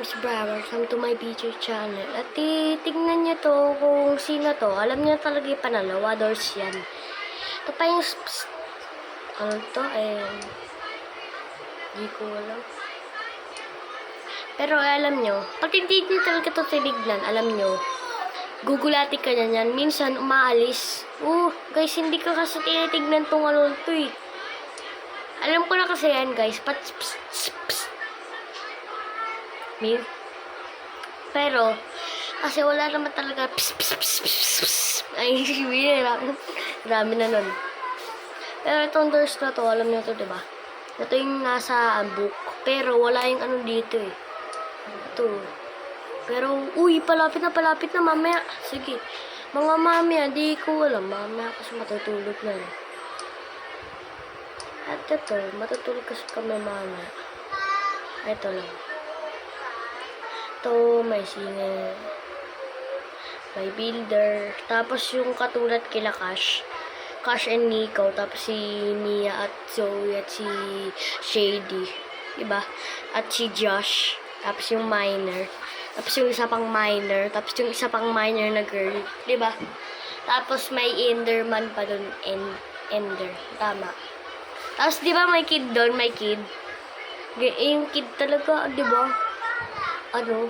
is Bra. Welcome to my video channel. At titignan nyo to kung sino to. Alam nyo talaga yung panalo. Wadors yan. Ito pa yung ano to? Hindi ko alam. Pero alam nyo, pag hindi nyo talaga to tinignan, alam nyo, gugulati ka na yan. Minsan, umaalis. Guys, hindi ka kasi tinitignan tong ano to eh. Alam ko na kasi yan, guys. Pero, kasi wala naman talaga ay, marami na nun. Pero itong doors na to, alam nyo to, diba? Ito yung nasa book. Pero wala yung ano dito eh. Ito. Pero, palapit na mamaya. Sige. Mga mamaya, di ko alam. Mamaya kasi matutulog na eh. At ito, matutulog kasi kami mamaya. Ito lang. Ito, may singer. May builder. Tapos yung katulad kila Cash and Nico. Tapos si Mia at Zoe at si Shady. Diba? At si Josh. Tapos yung minor. Tapos yung isa pang minor. Tapos yung isa pang minor na girl. Diba? Tapos may Enderman pa dun. Ender. Tama. Tapos diba may kid dun? May kid. Yung kid talaga, diba? Ano?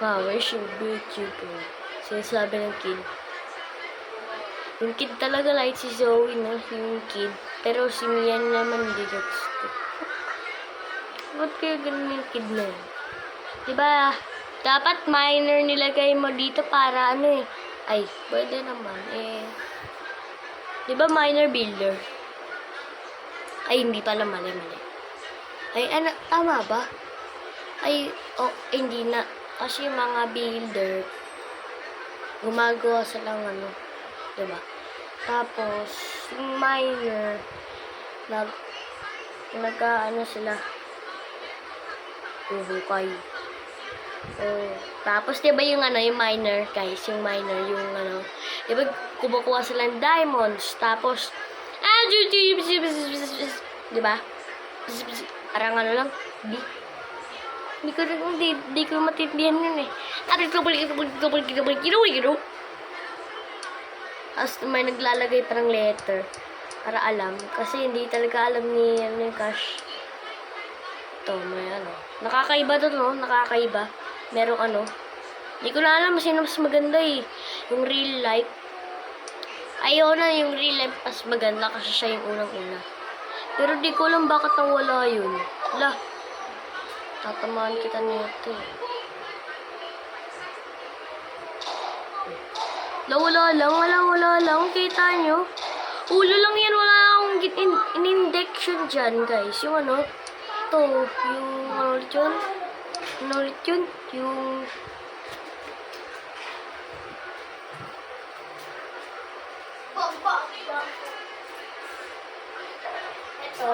Wow, where's your beautiful? Sinasabi ng kid. Yung kid talaga like si Zoe, no? Yung kid. Pero si Mia naman hindi gusto. Ba't kaya ganun yung kid na yun? Diba, dapat minor nilagay mo dito para ano eh. Ay, pwede naman eh. Diba minor builder? Ay, hindi pala mali. Ay, ano, tama ba? Ay, hindi na. Kasi yung mga builder, gumagawa silang ano, diba? Tapos, yung minor, ano sila, uhukay. Tapos, diba yung ano, yung minor, guys, yung minor, yung ano, diba, kumukuha silang diamonds. Tapos, diba? Parang ano lang, Hindi ko matindihan yun eh. Tapos may naglalagay parang letter para alam. Kasi hindi talaga alam ni ano yung Cash. Ito, may ano. Nakakaiba to, no? Nakakaiba. Merong ano. Hindi ko na alam sino mas maganda eh. Yung real life. Ayaw na yung real life mas maganda kasi siya yung unang-una. Pero di ko alam bakit nawala yun. Hala. Tatamaan kita nito eh. Wala lang. Kita nyo? Ulo lang yan. Wala akong in-injection dyan, guys. Yung ano? Ito. Yung ano ulit yun? Ano ulit yun? Yung... Ito.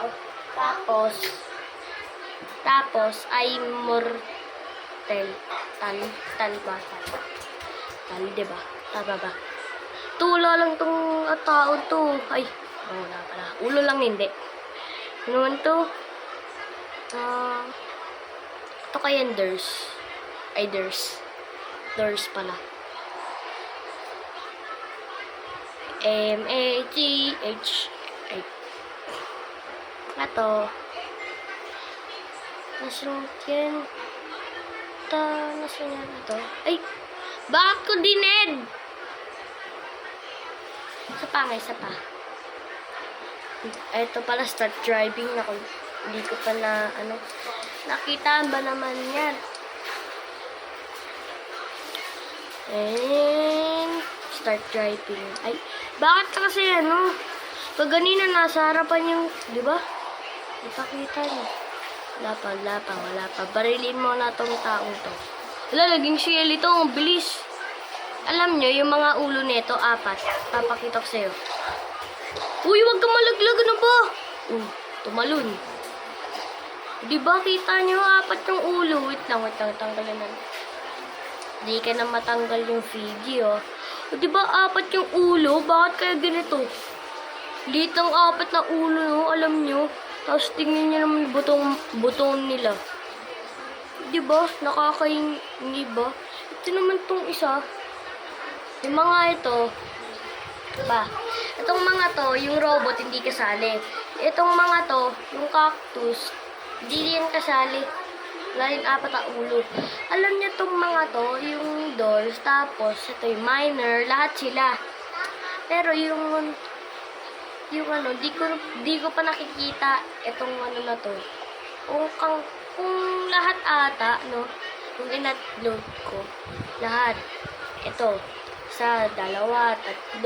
Tapos, ay mortel. Tal ba? Tal, diba? Tama ba? Tula lang tong tao to. Ay, wala pala. Ulo lang hindi. Ano naman to? Ito kaya Durs. Ay, Durs. Durs pala. M-A-G-H. Ay. Ito. Nasaan yan? Nasaan yan ito? Ay! Bakit ko dined? Isa pa. Ito pala, start driving. Hindi ko pa na, ano. Nakita ba naman yan? And, start driving. Ay, bakit kasi, ano? Pag ganina, nasa harapan yung, di ba? Ipakita niyo. Wala pa. Barilin mo na tong taong to. Wala, naging shield ito. Ang bilis. Alam nyo, yung mga ulo nito, 4. Papakita ko sa'yo. Huwag kang malaglag. Ano ba? Tumalun. Diba, kita nyo, 4 yung ulo. Wait lang, tanggalin na. Hindi ka na matanggal yung video. Diba, 4 yung ulo? Bakit kaya ganito? Litang 4 na ulo, no? Alam nyo. Tapos tingnan nyo naman yung butong nila. Di ba? Nakakaingay ba? Ito naman tong isa. Yung mga ito, ba? Itong mga to, yung robot, hindi kasali. Itong mga to, yung cactus, hindi yan kasali. Wala rin apat na ulo. Alam niyo itong mga to, yung dolls, tapos ito yung miner, lahat sila. Pero yung ano, di ko pa nakikita itong ano na to. Kung lahat ata, no, kung in-upload ko, lahat, ito, sa 2, 3, 4,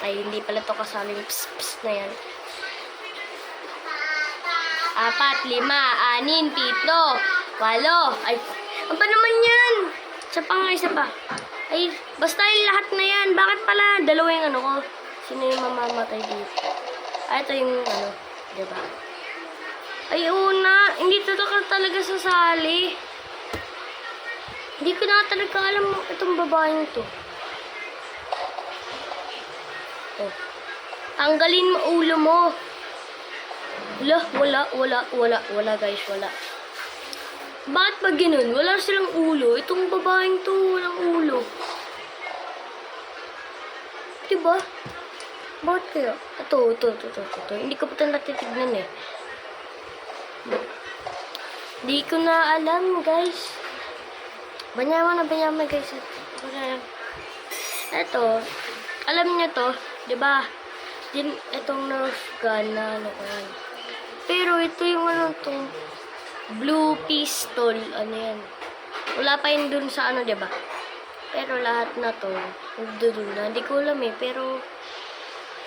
ay hindi pala to kasali yung ps na yan. 4, 5, 6, 7, 8, 8. Ay, ano pa naman yan? Isa pa. Ay, basta yung lahat na yan. Bakit pala 2 yung ano ko? Sino yung mamamatay dito? Ito yung ano, diba? Ay, una, hindi talaga sasali. Hindi ko na talaga alam itong babaeng to. Oh. Tanggalin mo ulo mo. Wala guys, wala. Bakit ba ganun? Wala silang ulo. Itong babaeng to, walang ulo. Diba? Bakit kaya? Ito. Hindi ko pa ito natitignan eh. Hindi ko na alam guys. Banyaman guys. Ito, alam niyo to, diba? Itong Nerf gun na ano ko yan. Pero ito yung ano tong blue pistol, ano yan. Wala pa yun dun sa ano, diba? Pero lahat na to, dun na. Hindi ko alam eh, pero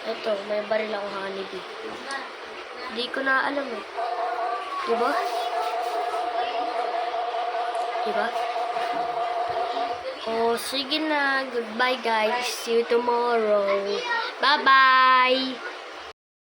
ito, may baril ako honeybee. Hindi ko na alam eh. Diba? Oh, sige na. Goodbye guys. See you tomorrow. Bye-bye.